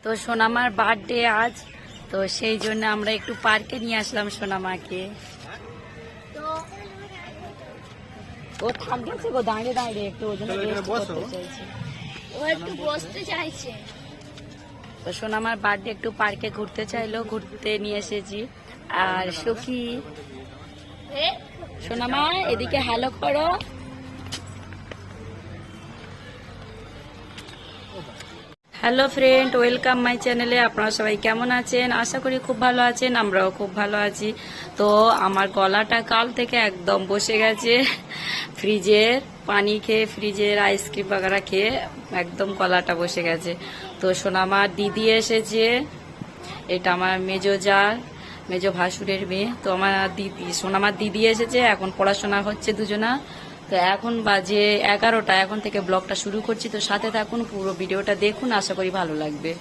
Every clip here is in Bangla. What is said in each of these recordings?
তো সোনামার বার্থডে আজ, তো সেই জন্য আমরা একটু পার্কে নিয়ে আসলাম সোনামাকে। ও থাকছে গো দাঁড়িয়ে দাঁড়িয়ে একটু, ওই জন্য বসতে চাইছে। তো সোনামার বার্থডে একটু পার্কে ঘুরতে চাইলো, ঘুরতে নিয়ে এসেছি। আর সখী সোনামা এদিকে হ্যালো করো। হ্যালো ফ্রেন্ড, ওয়েলকাম মাই চ্যানেলে। আপনারা সবাই কেমন আছেন? আশা করি খুব ভালো আছেন, আমরাও খুব ভালো আছি। তো আমার গলাটা কাল থেকে একদম বসে গেছে, ফ্রিজের পানি খেয়ে, ফ্রিজের আইসক্রিম বাগারা খেয়ে একদম গলাটা বসে গেছে। তো সোনামার দিদি এসেছে, এটা আমার মেজো ভাসুরের মেয়ে। তো আমার দিদি, সোনামার দিদি এসেছে, এখন পড়াশোনা হচ্ছে দুজনা। তো এখন বাজে 11টা, এখন থেকে ব্লগটা শুরু করছি। তো সাথে থাকুন, পুরো ভিডিওটা দেখুন, আশা করি ভালো লাগবে।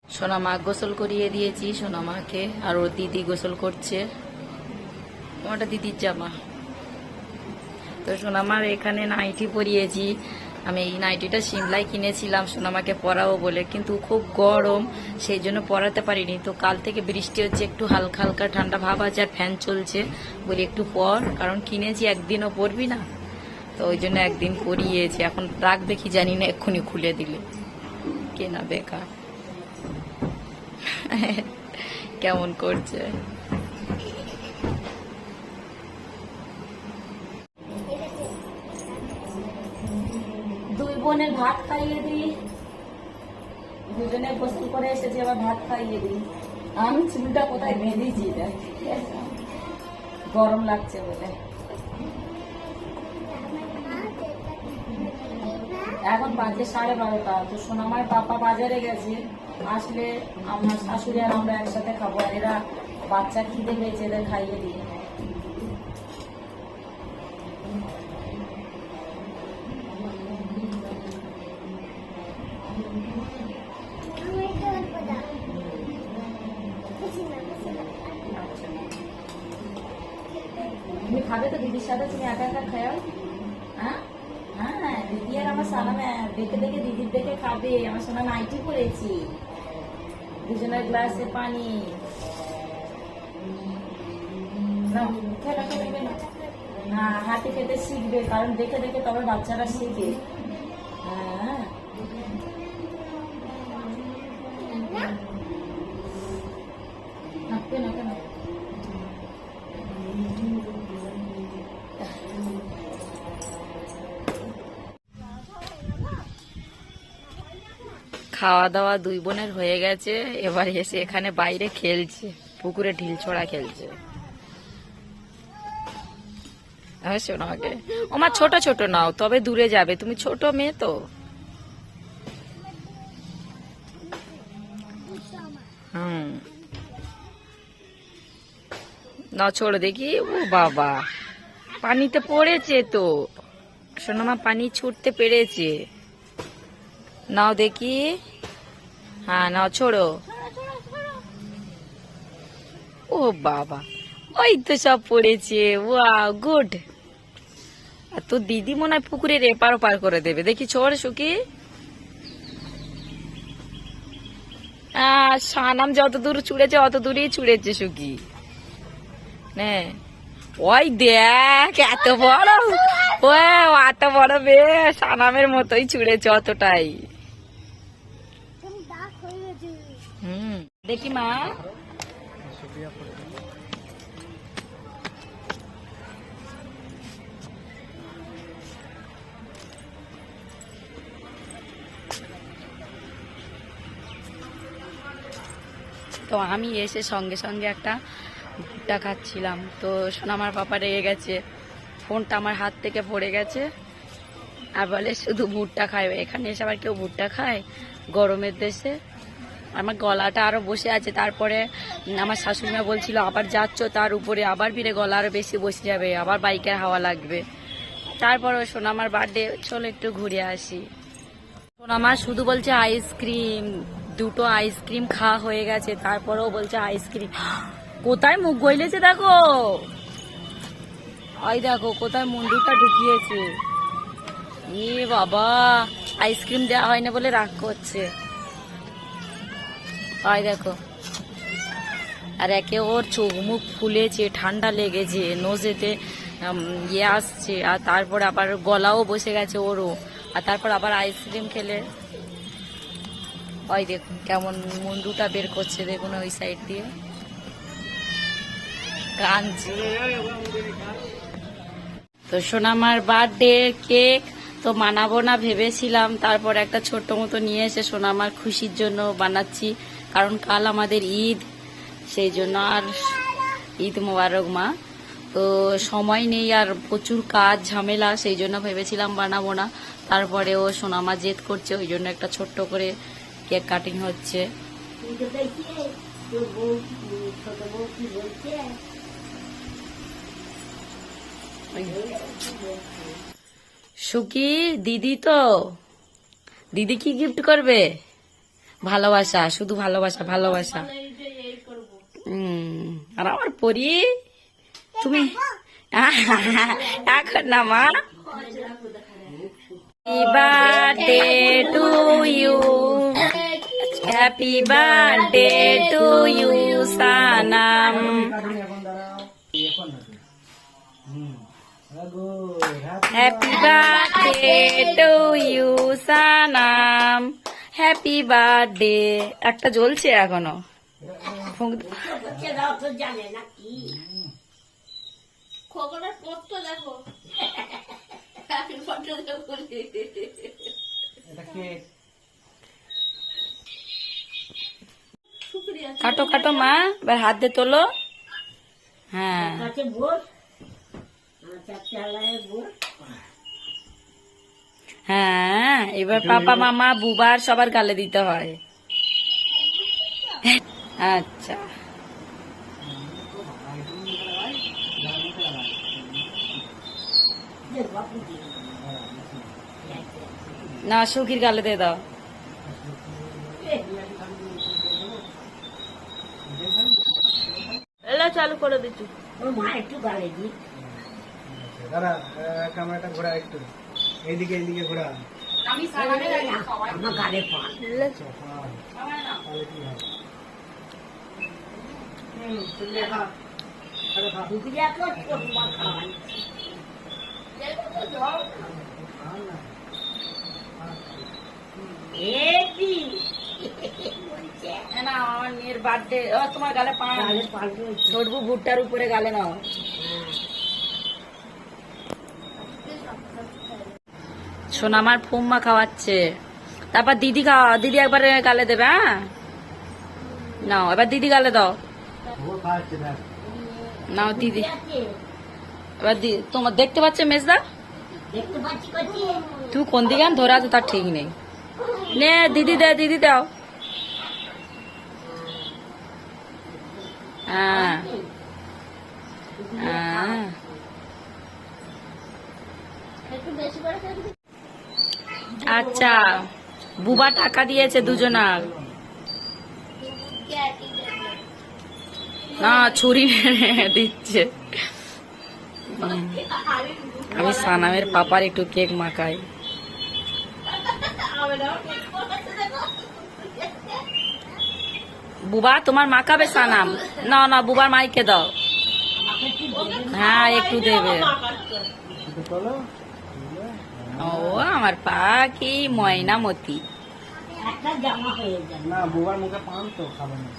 সোনামা গোসল করিয়ে দিয়েছি সোনামাকে, আর ওর দিদি গোসল করছে। ওটা দিদির জামা। তো সোনামার এখানে নাইটি পরিয়েছি। আমি এই নাইটিটা সিমলায় কিনেছিলাম সোনামাকে পরাবো বলে, কিন্তু খুব গরম সেই জন্য পরাতে পারিনি। তো কাল থেকে বৃষ্টি হচ্ছে, একটু হালকা হালকা ঠান্ডা ভাব আছে, আর ফ্যান চলছে বলি একটু পর, কারণ কিনেছি একদিনও পরবি না, তো ওই জন্য একদিন পরিয়েছি। এখন রাখবে কি জানি না, এক্ষুনি খুলে দিলে কেনা বেকার। কেমন করছে। দুই বোনের ভাত খাইয়ে দিই, দুজনে গোসল করে এসেছে, আবার ভাত খাইয়ে দিই। আমি চুলটা কোথায় বেঁধেছি, গরম লাগছে বলে। এখন বাজে 12:30। তো সোনামার পাপা বাজারে গেছে, আসলে আমার শাশুড়ি আর আমরা একসাথে খাবো। আর এরা বাচ্চা খিদে পেয়েছে, এদের খাইয়ে দিই। তুমি খাবে তো দিদির সাথে, তুমি একা একা খাও? হ্যাঁ হ্যাঁ, দিদি আর আমার সালামে দেখে দেখে দিদির দেখে খাবে। আমার সোনা নাইটি পরেছি, দুজনের গ্লাসে পানি। না, হাতে খেতে শিখবে, কারণ দেখে দেখে তবে বাচ্চারা শিখে। হ্যাঁ, কেন কেন খাওয়া দাওয়া দুই বোনের হয়ে গেছে, এবার এসে এখানে বাইরে খেলছে, পুকুরে ঢিল ছোড়া খেলছে। সোনাকে আমার ছোট ছোট নাও, তবে দূরে যাবে, তুমি ছোট মেয়ে তো। না ছোড়ো দেখি। ও বাবা, পানিতে পড়েছে তো সোনামা, পানি ছুটতে পেরেছে। নাও দেখি, হ্যাঁ নাও ছোড়ো। ও বাবা, ওই তো সব পড়েছে। Wow, good. আর তো দিদি মনে হয় পুকুরের এপার ওপার করে দেবে, দেখি ছোড় সুকি। সানাম যত দূর ছুড়েছে অত দূরই ছুড়েছে সুকি। ওই দেখ, এত বড়, ও এত বড় বে, সানামের মতোই ছুড়েছে, অতটাই। দেখি মা, তো আমি এসে সঙ্গে সঙ্গে একটা ভুট্টা খাচ্ছিলাম। তো সোনামার পাপা রেগে গেছে, ফোনটা আমার হাত থেকে পড়ে গেছে, আর বলে শুধু ভুট্টা খায়। এখানে এসে আবার কেউ ভুট্টা খায় গরমের দেশে? আমার গলাটা আরো বসে আছে। তারপরে আমার শাশুড়িমা বলছিল আবার যাচ্ছ, তার উপরে আবার ফিরে গলা আরো বেশি বসে যাবে, আবার বাইকের হাওয়া লাগবে। তারপরে সোনামার বার্থডে, চলো একটু ঘুরে আসি। সোনামা শুধু বলছে আইসক্রিম, দুটো আইসক্রিম খাওয়া হয়ে গেছে, তারপরেও বলছে আইসক্রিম। কোথায় মুখ গইলেছে দেখো, ওই দেখো কোথায় মুন্ডুটা ঢুকিয়েছে। এ বাবা, আইসক্রিম দেওয়া হয় না বলে রাগ করছে। ওই দেখো, আর একে ওর চোখ মুখ ফুলেছে, ঠান্ডা লেগেছে, নোজেতে ইয়ে আসছে, আর তারপরে আবার গলাও বসে গেছে ওরও। আর তারপর আবার আইসক্রিম খেলে ওই দেখুন কেমন মুন্ডুটা বের করছে, দেখুন ওই সাইড দিয়ে কাঁদছে। তো সোনামার বার্থডে কেক তো বানাবো না ভেবেছিলাম, তারপর একটা ছোট্ট মতো নিয়ে এসে সোনামার খুশির জন্য বানাচ্ছি, কারণ কাল আমাদের ঈদ, সেই জন্য। আর ঈদ মোবারক মা। তো সময় নেই আর প্রচুর কাজ ঝামেলা, সেই জন্য ভেবেছিলাম বানাবো না। তারপরে ও সোনামা জেদ করছে, ওই জন্য একটা ছোট্ট করে কেক কাটিং হচ্ছে। সুকি দিদি, তো দিদি কি গিফট করবে? ভালোবাসা, শুধু ভালোবাসা ভালোবাসা। আর আমার পরি, তুমি এখন না মা। Happy birthday to you, happy birthday to you Sanam. Happy birthday to you Sanam, happy birthday. একটা জ্বলছে এখনো। কাটো কাটো মা, এবার হাত দিয়ে তোলো। হ্যাঁ হ্যাঁ, এবার পাপা মামা বুবার সবার গালে দিতে হয়। আচ্ছা, না সুখীর গালে দিয়ে দাও। এলা চালু করে দিচ্ছি। একটু গালে দি দাদা, ক্যামেরাটা ঘোরা একটু এইদিকে, এইদিকে ঘোরা। আমি আমার গালে পা আমার মেয়ের বার্থডে, তোমার গালে পা ছোটবু ভুট্টার উপরে গালে নাও। শোনা আমার ফুম্মা খাওয়াচ্ছে, তারপর দিদি দিদি একবার গালে দেবে। হ্যাঁ নাও, এবার দিদি গালে দাও। নাও দিদি, এবার তোমার দেখতে পাচ্ছে মেজদা, তুই কোন দিকে ধরে আছে তার ঠিক নেই। নে দিদি দে, দিদি দাও। হ্যাঁ হ্যাঁ, আচ্ছা বুবা টাকা দিয়েছে দুজনার। না ছুরি দিচ্ছে। আমি সানামের পাপার একটু কেক মাখাই। বুবা তোমার মাখাবে সানাম? না না, বুবার মাইকে দাও। হ্যাঁ একটু দেবে। ও আমার পাখি ময়নামতি। না, বুবার মুখে পান তো খাবে না।